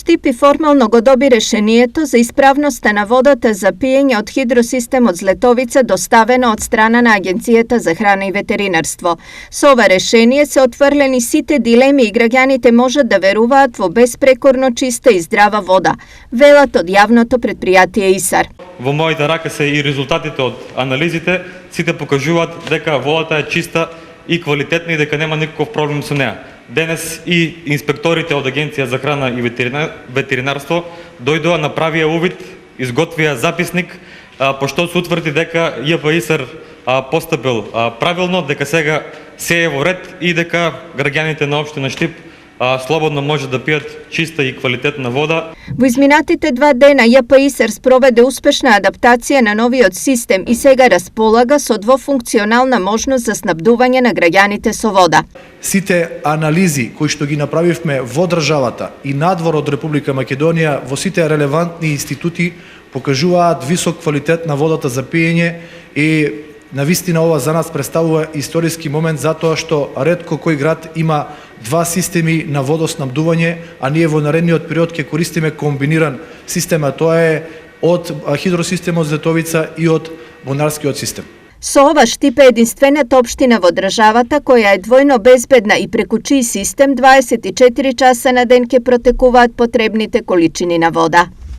Štip формално го доби решението за исправноста на водата за пиење од хидросистем од Злетовица доставено од страна на Агенцијата за храна и ветеринарство. Со ова решение се отфрлени сите дилеми и граѓаните можат да веруваат во беспрекорно чиста и здрава вода, велат од јавното предпријатие ИСАР. Во моите рака се и резултатите од анализите, сите покажуваат дека водата е чиста и квалитетна и дека нема никаков проблем со неа. Денес и инспекторите од Агенција за храна и ветеринарство дојдоа, направија увид, изготвија записник, пошто се утврди дека ЈП-ИСАР постапил правилно, дека сега се е во ред и дека граѓаните на општина Штип слободно може да пијат чиста и квалитетна вода. Во изминатите 2 дена ЈП-ИСАР спроведе успешна адаптација на новиот систем и сега располага со двофункционална можност за снабдување на граѓаните со вода. Сите анализи кои што ги направивме во државата и надвор од Република Македонија во сите релевантни институти покажуваат висок квалитет на водата за пиење и навистина ова за нас представува историски момент затоа што ретко кој град има 2 системи на водоснабдување, а ние во наредниот период ќе користиме комбиниран систем, а тоа е од хидросистемот Злетовица и од бунарскиот систем. Со ова Штип е единствената општина во државата која е двојно безбедна и преку чиј систем 24 часа на ден ќе протекуваат потребните количини на вода.